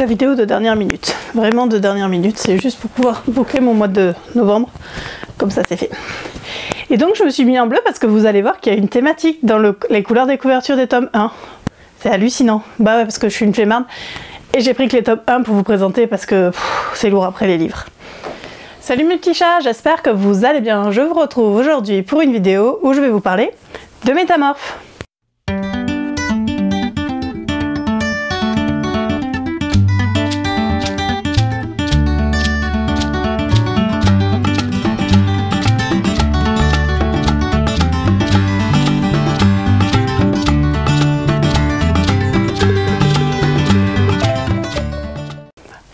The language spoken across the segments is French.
la vidéo de dernière minute, vraiment de dernière minute, c'est juste pour pouvoir boucler mon mois de novembre, comme ça c'est fait. Et donc je me suis mis en bleu parce que vous allez voir qu'il y a une thématique dans les couleurs des couvertures des tomes 1. C'est hallucinant, bah ouais parce que je suis une flemmarde et j'ai pris que les tomes 1 pour vous présenter parce que c'est lourd après les livres. Salut mes petits chats, j'espère que vous allez bien, je vous retrouve aujourd'hui pour une vidéo où je vais vous parler de Métamorphe.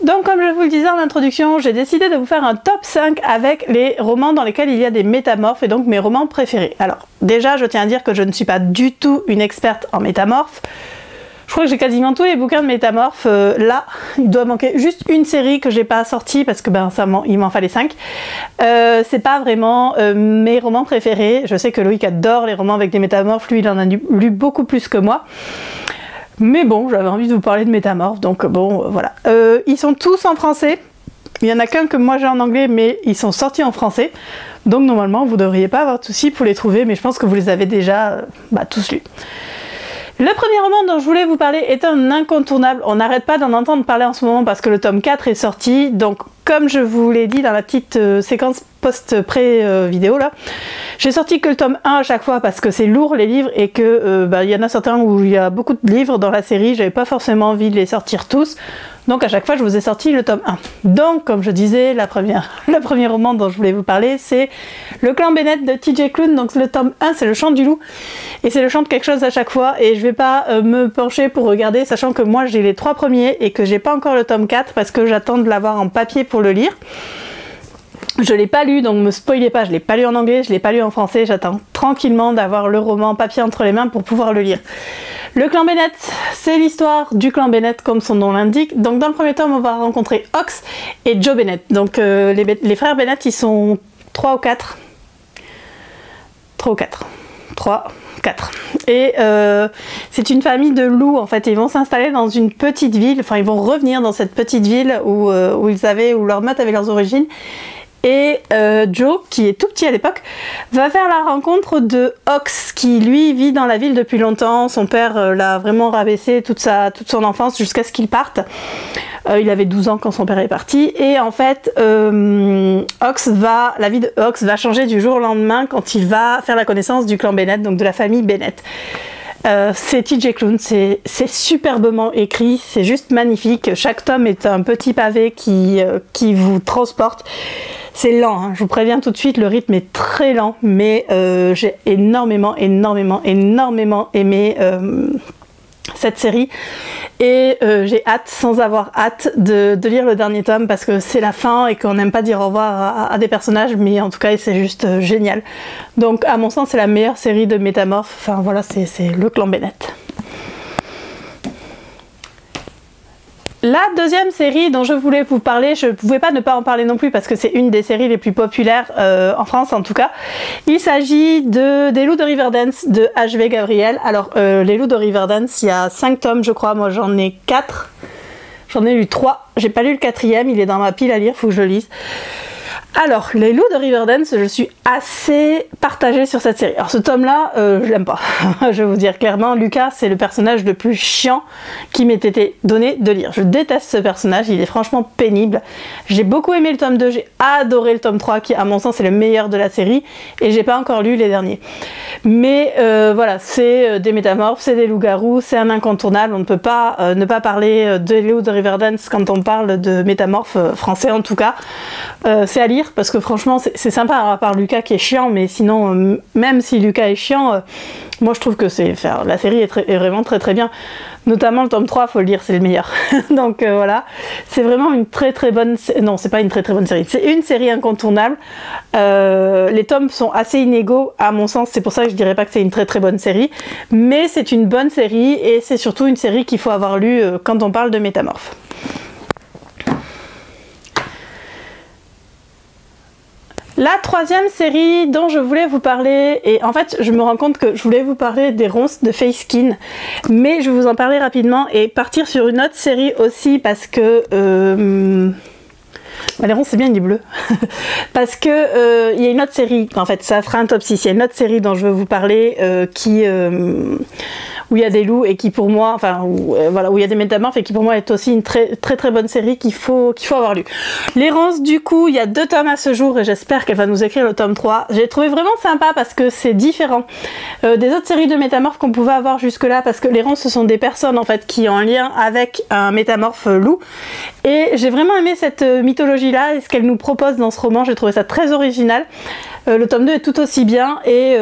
Donc comme je vous le disais en introduction, j'ai décidé de vous faire un top 5 avec les romans dans lesquels il y a des métamorphes et donc mes romans préférés. Alors déjà je tiens à dire que je ne suis pas du tout une experte en métamorphes. Je crois que j'ai quasiment tous les bouquins de métamorphes. Là, il doit manquer juste une série que j'ai pas sortie parce que il m'en fallait 5. C'est pas vraiment mes romans préférés. Je sais que Loïc adore les romans avec des métamorphes. Lui, il en a lu beaucoup plus que moi. Mais bon, j'avais envie de vous parler de Métamorphe, donc bon, voilà. Ils sont tous en français. Il n'y en a qu'un que moi j'ai en anglais, mais ils sont sortis en français. Donc normalement, vous ne devriez pas avoir de soucis pour les trouver, mais je pense que vous les avez déjà tous lus. Le premier roman dont je voulais vous parler est un incontournable. On n'arrête pas d'en entendre parler en ce moment parce que le tome 4 est sorti. Donc comme je vous l'ai dit dans la petite séquence post-pré-vidéo là, j'ai sorti que le tome 1 à chaque fois parce que c'est lourd les livres et que y en a certains où il y a beaucoup de livres dans la série, j'avais pas forcément envie de les sortir tous. Donc à chaque fois je vous ai sorti le tome 1. Donc comme je disais, le premier roman dont je voulais vous parler c'est Le Clan Bennett de TJ Klune. Donc le tome 1 c'est le chant du loup et c'est le chant de quelque chose à chaque fois et je vais pas me pencher pour regarder sachant que moi j'ai les 3 premiers et que j'ai pas encore le tome 4 parce que j'attends de l'avoir en papier pour le lire. Je l'ai pas lu, donc me spoilez pas, je l'ai pas lu en anglais, je l'ai pas lu en français, j'attends tranquillement d'avoir le roman papier entre les mains pour pouvoir le lire. Le clan Bennett, c'est l'histoire du clan Bennett comme son nom l'indique. Donc dans le premier tome, on va rencontrer Ox et Joe Bennett. Donc les frères Bennett, ils sont 3 ou 4. 3 ou 4. 3, 4. Et c'est une famille de loups en fait. Ils vont s'installer dans une petite ville, enfin ils vont revenir dans cette petite ville où leur meute avait leurs origines. Et Joe, qui est tout petit à l'époque, va faire la rencontre de Ox, qui lui vit dans la ville depuis longtemps. Son père l'a vraiment rabaissé toute son enfance jusqu'à ce qu'il parte. Il avait 12 ans quand son père est parti. Et en fait, la vie de Ox va changer du jour au lendemain quand il va faire la connaissance du clan Bennett, donc de la famille Bennett. C'est TJ Klune, c'est superbement écrit, c'est juste magnifique. Chaque tome est un petit pavé qui vous transporte. C'est lent, hein. Je vous préviens tout de suite, le rythme est très lent, mais j'ai énormément aimé cette série et j'ai hâte, sans avoir hâte, de lire le dernier tome parce que c'est la fin et qu'on n'aime pas dire au revoir à des personnages, mais en tout cas c'est juste génial. Donc à mon sens c'est la meilleure série de Métamorphe, enfin voilà, c'est le clan Bennett. La deuxième série dont je voulais vous parler, je ne pouvais pas ne pas en parler non plus parce que c'est une des séries les plus populaires en France en tout cas. Il s'agit des Loups de Riverdance de H.V. Gabriel. Alors les Loups de Riverdance, il y a 5 tomes je crois, moi j'en ai 4. J'en ai lu 3, j'ai pas lu le 4e, il est dans ma pile à lire, faut que je le lise. Alors, les Loups de Riverdance, je suis assez partagée sur cette série. Alors ce tome-là, je l'aime pas. Je vais vous dire clairement, Lucas, c'est le personnage le plus chiant qui m'ait été donné de lire. Je déteste ce personnage, il est franchement pénible. J'ai beaucoup aimé le tome 2, j'ai adoré le tome 3, qui à mon sens est le meilleur de la série, et j'ai pas encore lu les derniers. Mais voilà, c'est des métamorphes, c'est des loups-garous, c'est un incontournable. On ne peut pas ne pas parler de Loups de Riverdance quand on parle de métamorphes français en tout cas. C'est à lire parce que franchement c'est sympa à part Lucas qui est chiant, mais sinon même si Lucas est chiant, moi je trouve que la série est vraiment très bien, notamment le tome 3, faut le lire, c'est le meilleur. Donc voilà, c'est vraiment une très bonne, non c'est pas une très bonne série, c'est une série incontournable. Les tomes sont assez inégaux à mon sens, c'est pour ça que je dirais pas que c'est une très bonne série, mais c'est une bonne série et c'est surtout une série qu'il faut avoir lu quand on parle de Métamorphe. La troisième série dont je voulais vous parler, et en fait je me rends compte que je voulais vous parler des ronces de Faye Skin, mais je vais vous en parler rapidement et partir sur une autre série aussi parce que... les ronces c'est bien les bleus parce que il y a une autre série, en fait ça fera un top 6, il y a une autre série dont je veux vous parler où il y a des loups et qui pour moi, enfin voilà, où il y a des métamorphes et qui pour moi est aussi une très bonne série qu'il faut avoir lu. Les ronces, du coup, il y a 2 tomes à ce jour et j'espère qu'elle va nous écrire le tome 3. J'ai trouvé vraiment sympa parce que c'est différent des autres séries de métamorphes qu'on pouvait avoir jusque là, parce que les ronces ce sont des personnes en fait qui ont un lien avec un métamorphe loup, et j'ai vraiment aimé cette mythologie là et ce qu'elle nous propose dans ce roman. J'ai trouvé ça très original. Le tome 2 est tout aussi bien et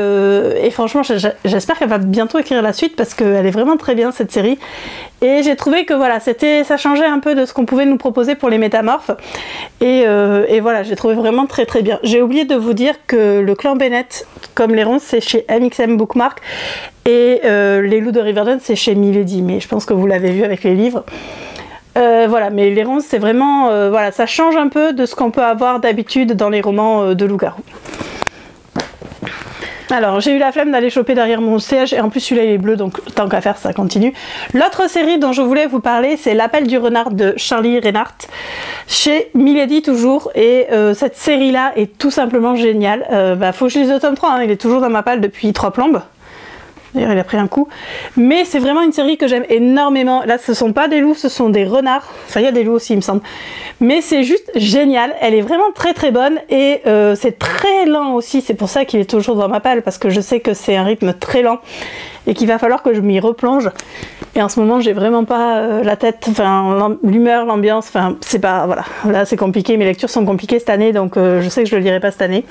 franchement j'espère qu'elle va bientôt écrire la suite parce qu'elle est vraiment très bien cette série, et j'ai trouvé que voilà, ça changeait un peu de ce qu'on pouvait nous proposer pour les métamorphes, et voilà, j'ai trouvé vraiment très bien. J'ai oublié de vous dire que le clan Bennett, comme les ronces, c'est chez MXM Bookmark, et les loups de Riverdale c'est chez Milady, mais je pense que vous l'avez vu avec les livres. Voilà, mais les ronces c'est vraiment voilà, ça change un peu de ce qu'on peut avoir d'habitude dans les romans de loup-garou. Alors j'ai eu la flemme d'aller choper derrière mon siège, et en plus celui-là il est bleu, donc tant qu'à faire ça continue. L'autre série dont je voulais vous parler, c'est L'appel du renard de Charlie Reinhardt, chez Milady toujours, et cette série là est tout simplement géniale. Faut que je lise le tome 3, hein, il est toujours dans ma palle depuis 3 plombes. D'ailleurs il a pris un coup, mais c'est vraiment une série que j'aime énormément. Là ce sont pas des loups, ce sont des renards, enfin il y a des loups aussi il me semble, mais c'est juste génial. Elle est vraiment très bonne, et c'est très lent aussi, c'est pour ça qu'il est toujours dans ma palle, parce que je sais que c'est un rythme très lent et qu'il va falloir que je m'y replonge, et en ce moment j'ai vraiment pas la tête, enfin l'humeur, l'ambiance, enfin c'est pas, voilà, là c'est compliqué, mes lectures sont compliquées cette année, donc je sais que je le lirai pas cette année.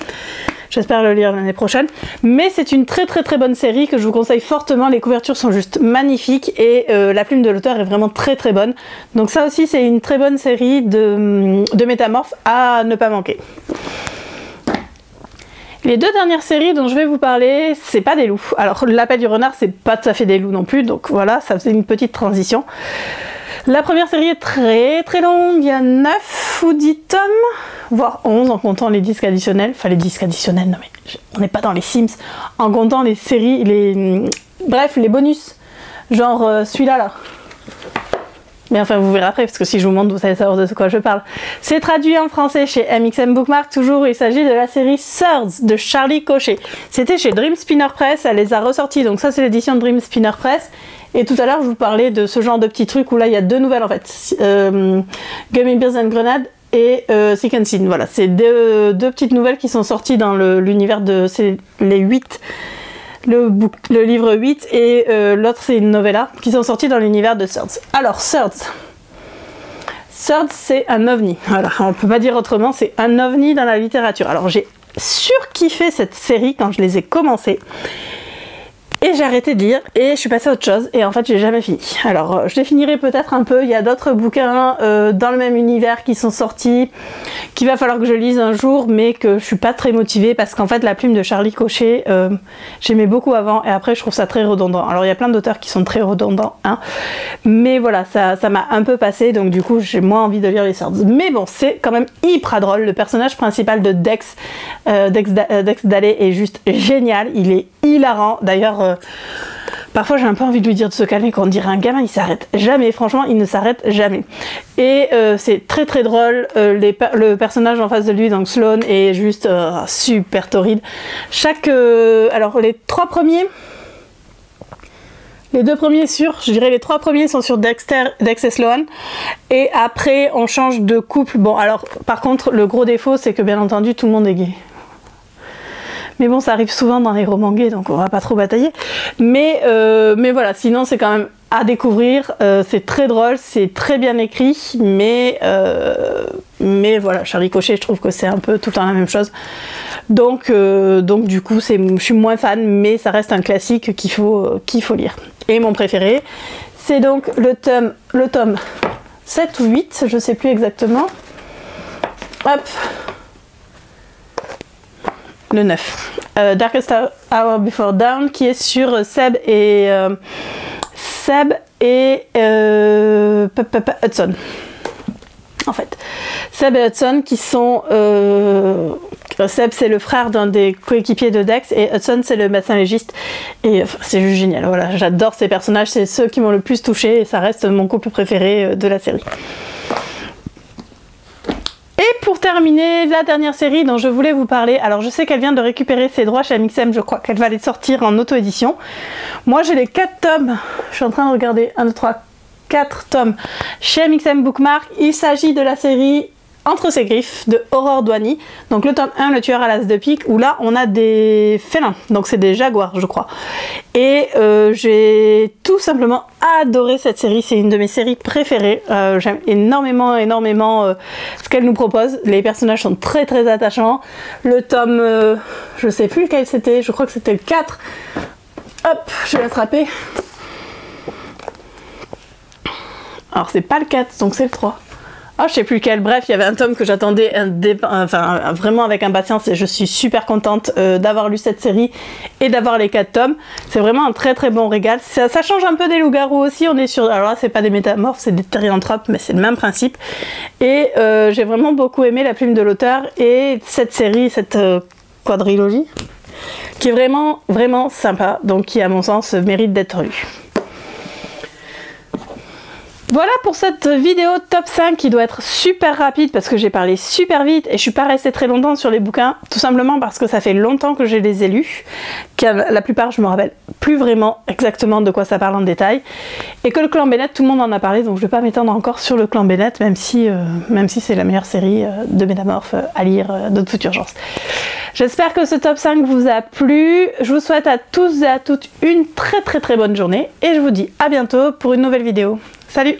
J'espère le lire l'année prochaine, mais c'est une très très bonne série que je vous conseille fortement. Les couvertures sont juste magnifiques et la plume de l'auteur est vraiment très bonne. Donc ça aussi c'est une très bonne série de métamorphes à ne pas manquer. Les 2 dernières séries dont je vais vous parler, c'est pas des loups. Alors L'appel du renard c'est pas tout à fait des loups non plus, donc voilà, ça faisait une petite transition. La première série est très longue, il y a 9 ou 10 tomes, voire 11 en comptant les disques additionnels. Enfin les disques additionnels, non mais on n'est pas dans les Sims, en comptant les séries, bref, les bonus, genre celui-là là. Mais enfin vous verrez après, parce que si je vous montre vous allez savoir de quoi je parle. C'est traduit en français chez MXM Bookmark toujours, il s'agit de la série Swords de Charlie Cochet. C'était chez Dream Spinner Press, elle les a ressortis, donc ça c'est l'édition de Dream Spinner Press. Et tout à l'heure je vous parlais de ce genre de petits trucs où là il y a 2 nouvelles en fait, Gummy Bears and Grenade et Sick and Sin. Voilà, c'est deux petites nouvelles qui sont sorties dans l'univers de... c'est les 8... le livre 8 et l'autre c'est une novella qui sont sortis dans l'univers de Swords. Alors Swords c'est un ovni, voilà, on peut pas dire autrement, c'est un ovni dans la littérature. Alors j'ai surkiffé cette série quand je les ai commencées, et j'ai arrêté de lire et je suis passée à autre chose, et en fait j'ai jamais fini. Alors je les finirai peut-être un peu, il y a d'autres bouquins dans le même univers qui sont sortis, qu'il va falloir que je lise un jour, mais que je suis pas très motivée parce qu'en fait la plume de Charlie Cochet j'aimais beaucoup avant, et après je trouve ça très redondant. Alors il y a plein d'auteurs qui sont très redondants, hein, mais voilà, ça m'a un peu passé, donc du coup j'ai moins envie de lire les Swords. Mais bon, c'est quand même hyper drôle, le personnage principal de Dex Dalet est juste génial, il est hilarant. D'ailleurs parfois j'ai un peu envie de lui dire de se calmer, qu'on dirait un gamin, il s'arrête jamais, franchement il ne s'arrête jamais. Et c'est très drôle, le personnage en face de lui, donc Sloane, est juste super torride. Alors les 3 premiers, les 2 premiers je dirais les 3 premiers sont sur Dex et Sloane, et après on change de couple. Bon alors par contre le gros défaut c'est que bien entendu tout le monde est gay. Mais bon, ça arrive souvent dans les romans gays, donc on va pas trop batailler. Mais voilà, sinon c'est quand même à découvrir. C'est très drôle, c'est très bien écrit, mais voilà, Charlie Cochet, je trouve que c'est un peu tout le temps la même chose. Donc du coup, je suis moins fan, mais ça reste un classique qu'il faut lire. Et mon préféré, c'est donc le tome 7 ou 8, je sais plus exactement. Hop, le 9, Darkest Hour Before Dawn, qui est sur Seb et Hudson. En fait, Seb et Hudson qui sont Seb c'est le frère d'un des coéquipiers de Dex et Hudson c'est le médecin légiste et enfin, c'est juste génial, voilà, j'adore ces personnages, c'est ceux qui m'ont le plus touché et ça reste mon couple préféré de la série. Et pour terminer, la dernière série dont je voulais vous parler, alors je sais qu'elle vient de récupérer ses droits chez Amixem, je crois qu'elle va les sortir en auto-édition. Moi j'ai les 4 tomes, je suis en train de regarder, 1, 2, 3, 4 tomes chez Amixem Bookmark. Il s'agit de la série Entre ses griffes de Aurore Douany. Donc le tome 1, le tueur à l'as de pique, où là on a des félins, donc c'est des jaguars je crois. Et j'ai tout simplement adoré cette série, c'est une de mes séries préférées. J'aime énormément ce qu'elle nous propose. Les personnages sont très très attachants. Le tome, je sais plus lequel c'était, je crois que c'était le 4. Hop, je vais l'attraper. Alors c'est pas le 4, donc c'est le 3. Oh, je sais plus lequel. Bref, il y avait un tome que j'attendais vraiment avec impatience et je suis super contente d'avoir lu cette série et d'avoir les 4 tomes. C'est vraiment un très très bon régal. Ça change un peu des loups-garous aussi. On est sur... Alors là, c'est pas des métamorphes, c'est des therianthropes, mais c'est le même principe. Et j'ai vraiment beaucoup aimé la plume de l'auteur et cette série, cette quadrilogie, qui est vraiment vraiment sympa, donc qui à mon sens mérite d'être lue. Voilà pour cette vidéo top 5 qui doit être super rapide parce que j'ai parlé super vite et je suis pas restée très longtemps sur les bouquins, tout simplement parce que ça fait longtemps que je les ai lus, la plupart je me rappelle plus vraiment exactement de quoi ça parle en détail, et que le clan Bennett, tout le monde en a parlé, donc je vais pas m'étendre encore sur le clan Bennett, même si c'est la meilleure série de métamorphes à lire de toute urgence. J'espère que ce top 5 vous a plu, je vous souhaite à tous et à toutes une très très bonne journée et je vous dis à bientôt pour une nouvelle vidéo. Salut!